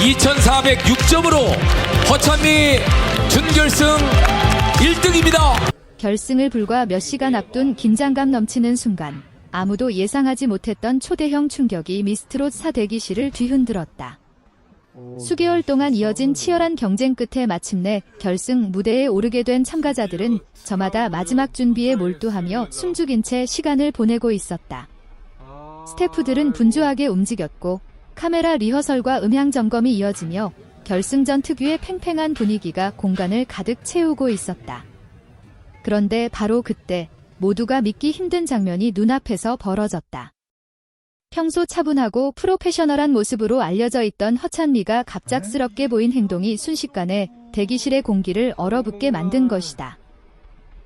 2406점으로 허찬미 준결승 1등입니다. 결승을 불과 몇 시간 앞둔 긴장감 넘치는 순간 아무도 예상하지 못했던 초대형 충격이 미스트롯 4 대기실을 뒤흔들었다. 수개월 동안 이어진 치열한 경쟁 끝에 마침내 결승 무대에 오르게 된 참가자들은 저마다 마지막 준비에 몰두하며 숨죽인 채 시간을 보내고 있었다. 스태프들은 분주하게 움직였고 카메라 리허설과 음향 점검이 이어지며 결승전 특유의 팽팽한 분위기가 공간을 가득 채우고 있었다. 그런데 바로 그때 모두가 믿기 힘든 장면이 눈앞에서 벌어졌다. 평소 차분하고 프로페셔널한 모습으로 알려져 있던 허찬미가 갑작스럽게 보인 행동이 순식간에 대기실의 공기를 얼어붙게 만든 것이다.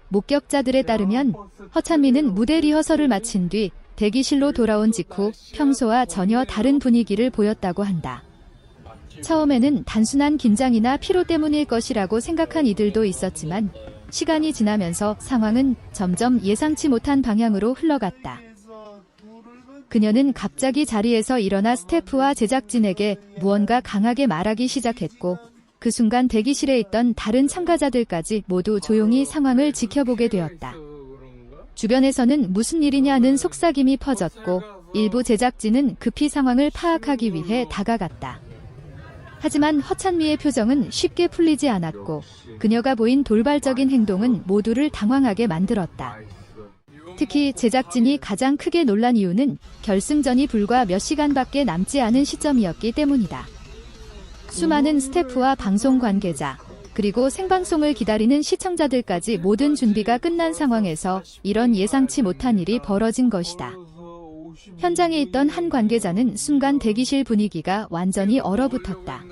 목격자들에 따르면 허찬미는 무대 리허설을 마친 뒤 대기실로 돌아온 직후 평소와 전혀 다른 분위기를 보였다고 한다. 처음에는 단순한 긴장이나 피로 때문일 것이라고 생각한 이들도 있었지만 시간이 지나면서 상황은 점점 예상치 못한 방향으로 흘러갔다. 그녀는 갑자기 자리에서 일어나 스태프와 제작진에게 무언가 강하게 말하기 시작했고 그 순간 대기실에 있던 다른 참가자들까지 모두 조용히 상황을 지켜보게 되었다. 주변에서는 무슨 일이냐는 속삭임이 퍼졌고 일부 제작진은 급히 상황을 파악하기 위해 다가갔다. 하지만 허찬미의 표정은 쉽게 풀리지 않았고 그녀가 보인 돌발적인 행동은 모두를 당황하게 만들었다. 특히 제작진이 가장 크게 놀란 이유는 결승전이 불과 몇 시간밖에 남지 않은 시점이었기 때문이다. 수많은 스태프와 방송 관계자, 그리고 생방송을 기다리는 시청자들까지 모든 준비가 끝난 상황에서 이런 예상치 못한 일이 벌어진 것이다. 현장에 있던 한 관계자는 순간 대기실 분위기가 완전히 얼어붙었다.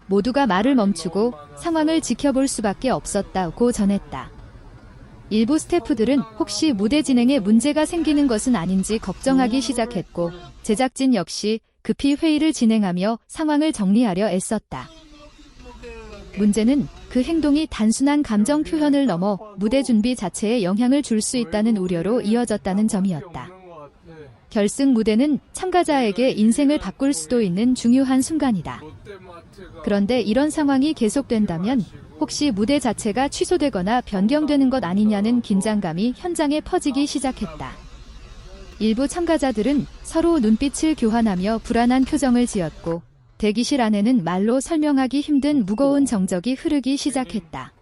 모두가 말을 멈추고 상황을 지켜볼 수밖에 없었다고 전했다. 일부 스태프들은 혹시 무대 진행에 문제가 생기는 것은 아닌지 걱정하기 시작했고 제작진 역시 급히 회의를 진행하며 상황을 정리하려 애썼다. 문제는 그 행동이 단순한 감정 표현을 넘어 무대 준비 자체에 영향을 줄 수 있다는 우려로 이어졌다는 점이었다. 결승 무대는 참가자에게 인생을 바꿀 수도 있는 중요한 순간이다. 그런데 이런 상황이 계속된다면 혹시 무대 자체가 취소되거나 변경되는 것 아니냐는 긴장감이 현장에 퍼지기 시작했다. 일부 참가자들은 서로 눈빛을 교환하며 불안한 표정을 지었고 대기실 안에는 말로 설명하기 힘든 무거운 정적이 흐르기 시작했다.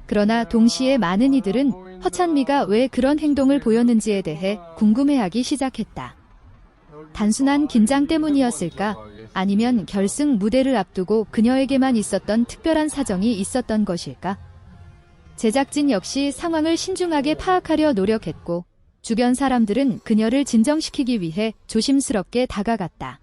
그러나 동시에 많은 이들은 허찬미가 왜 그런 행동을 보였는지에 대해 궁금해하기 시작했다. 단순한 긴장 때문이었을까? 아니면 결승 무대를 앞두고 그녀에게만 있었던 특별한 사정이 있었던 것일까? 제작진 역시 상황을 신중하게 파악하려 노력했고 주변 사람들은 그녀를 진정시키기 위해 조심스럽게 다가갔다.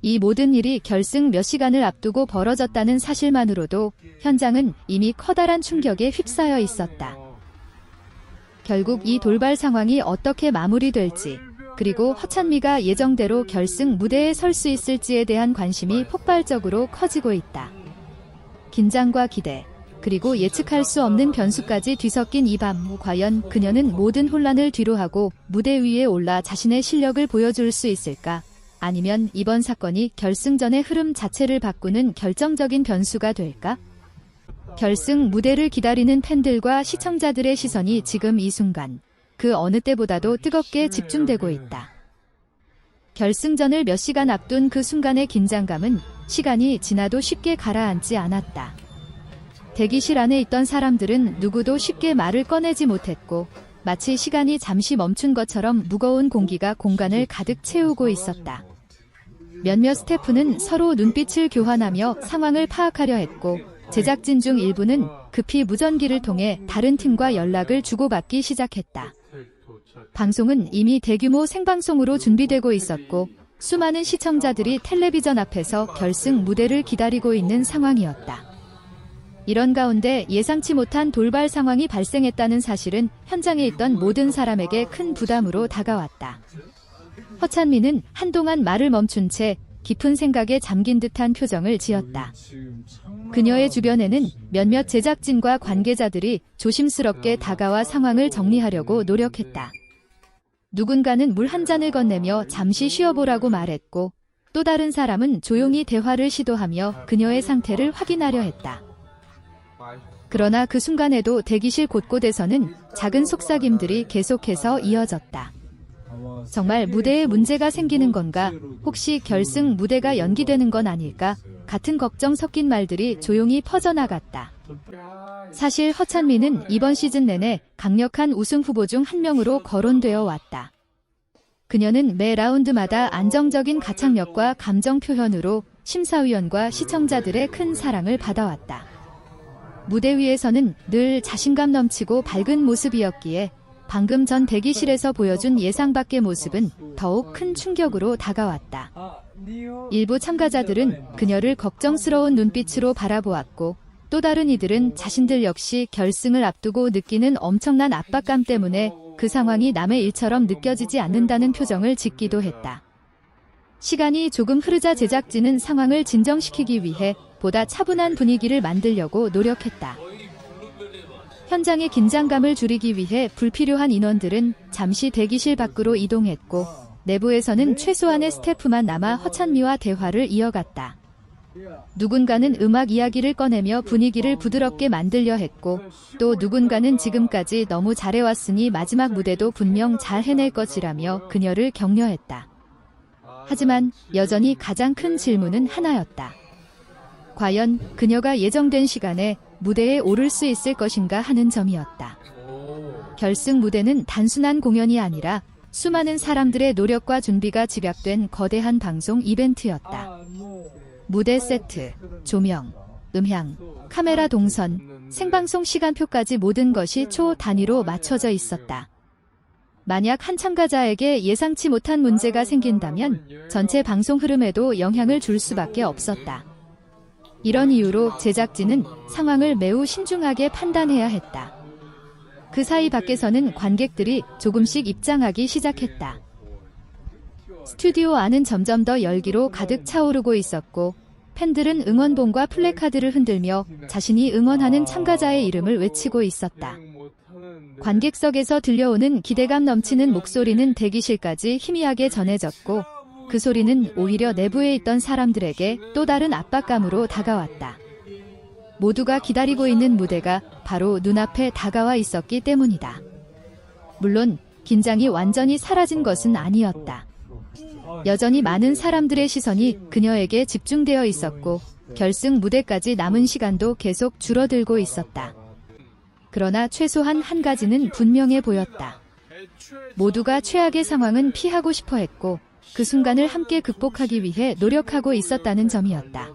이 모든 일이 결승 몇 시간을 앞두고 벌어졌다는 사실만으로도 현장은 이미 커다란 충격에 휩싸여 있었다. 결국 이 돌발 상황이 어떻게 마무리될지, 그리고 허찬미가 예정대로 결승 무대에 설 수 있을지에 대한 관심이 폭발적으로 커지고 있다. 긴장과 기대, 그리고 예측할 수 없는 변수까지 뒤섞인 이 밤, 과연 그녀는 모든 혼란을 뒤로하고 무대 위에 올라 자신의 실력을 보여줄 수 있을까? 아니면 이번 사건이 결승전의 흐름 자체를 바꾸는 결정적인 변수가 될까? 결승 무대를 기다리는 팬들과 시청자들의 시선이 지금 이 순간 그 어느 때보다도 뜨겁게 집중되고 있다. 결승전을 몇 시간 앞둔 그 순간의 긴장감은 시간이 지나도 쉽게 가라앉지 않았다. 대기실 안에 있던 사람들은 누구도 쉽게 말을 꺼내지 못했고 마치 시간이 잠시 멈춘 것처럼 무거운 공기가 공간을 가득 채우고 있었다. 몇몇 스태프는 서로 눈빛을 교환하며 상황을 파악하려 했고 제작진 중 일부는 급히 무전기를 통해 다른 팀과 연락을 주고받기 시작했다. 방송은 이미 대규모 생방송으로 준비되고 있었고 수많은 시청자들이 텔레비전 앞에서 결승 무대를 기다리고 있는 상황이었다. 이런 가운데 예상치 못한 돌발 상황이 발생했다는 사실은 현장에 있던 모든 사람에게 큰 부담으로 다가왔다. 허찬미는 한동안 말을 멈춘 채 깊은 생각에 잠긴 듯한 표정을 지었다. 그녀의 주변에는 몇몇 제작진과 관계자들이 조심스럽게 다가와 상황을 정리하려고 노력했다. 누군가는 물 한 잔을 건네며 잠시 쉬어보라고 말했고 또 다른 사람은 조용히 대화를 시도하며 그녀의 상태를 확인하려 했다. 그러나 그 순간에도 대기실 곳곳에서는 작은 속삭임들이 계속해서 이어졌다. 정말 무대에 문제가 생기는 건가? 혹시 결승 무대가 연기되는 건 아닐까? 같은 걱정 섞인 말들이 조용히 퍼져나갔다. 사실 허찬미는 이번 시즌 내내 강력한 우승 후보 중 한 명으로 거론되어 왔다. 그녀는 매 라운드마다 안정적인 가창력과 감정 표현으로 심사위원과 시청자들의 큰 사랑을 받아왔다. 무대 위에서는 늘 자신감 넘치고 밝은 모습이었기에 방금 전 대기실에서 보여준 예상 밖의 모습은 더욱 큰 충격으로 다가왔다. 일부 참가자들은 그녀를 걱정스러운 눈빛으로 바라보았고, 또 다른 이들은 자신들 역시 결승을 앞두고 느끼는 엄청난 압박감 때문에 그 상황이 남의 일처럼 느껴지지 않는다는 표정을 짓기도 했다. 시간이 조금 흐르자 제작진은 상황을 진정시키기 위해 보다 차분한 분위기를 만들려고 노력했다. 현장의 긴장감을 줄이기 위해 불필요한 인원들은 잠시 대기실 밖으로 이동했고, 내부에서는 최소한의 스태프만 남아 허찬미와 대화를 이어갔다. 누군가는 음악 이야기를 꺼내며 분위기를 부드럽게 만들려 했고, 또 누군가는 지금까지 너무 잘해왔으니 마지막 무대도 분명 잘 해낼 것이라며 그녀를 격려했다. 하지만 여전히 가장 큰 질문은 하나였다. 과연 그녀가 예정된 시간에 무대에 오를 수 있을 것인가 하는 점이었다. 결승 무대는 단순한 공연이 아니라 수많은 사람들의 노력과 준비가 집약된 거대한 방송 이벤트였다. 무대 세트, 조명, 음향, 카메라 동선, 생방송 시간표까지 모든 것이 초 단위로 맞춰져 있었다. 만약 한 참가자에게 예상치 못한 문제가 생긴다면 전체 방송 흐름에도 영향을 줄 수밖에 없었다. 이런 이유로 제작진은 상황을 매우 신중하게 판단해야 했다. 그 사이 밖에서는 관객들이 조금씩 입장하기 시작했다. 스튜디오 안은 점점 더 열기로 가득 차오르고 있었고, 팬들은 응원봉과 플래카드를 흔들며 자신이 응원하는 참가자의 이름을 외치고 있었다. 관객석에서 들려오는 기대감 넘치는 목소리는 대기실까지 희미하게 전해졌고, 그 소리는 오히려 내부에 있던 사람들에게 또 다른 압박감으로 다가왔다. 모두가 기다리고 있는 무대가 바로 눈앞에 다가와 있었기 때문이다. 물론 긴장이 완전히 사라진 것은 아니었다. 여전히 많은 사람들의 시선이 그녀에게 집중되어 있었고, 결승 무대까지 남은 시간도 계속 줄어들고 있었다. 그러나 최소한 한 가지는 분명해 보였다. 모두가 최악의 상황은 피하고 싶어 했고, 그 순간을 함께 극복하기 위해 노력하고 있었다는 점이었다.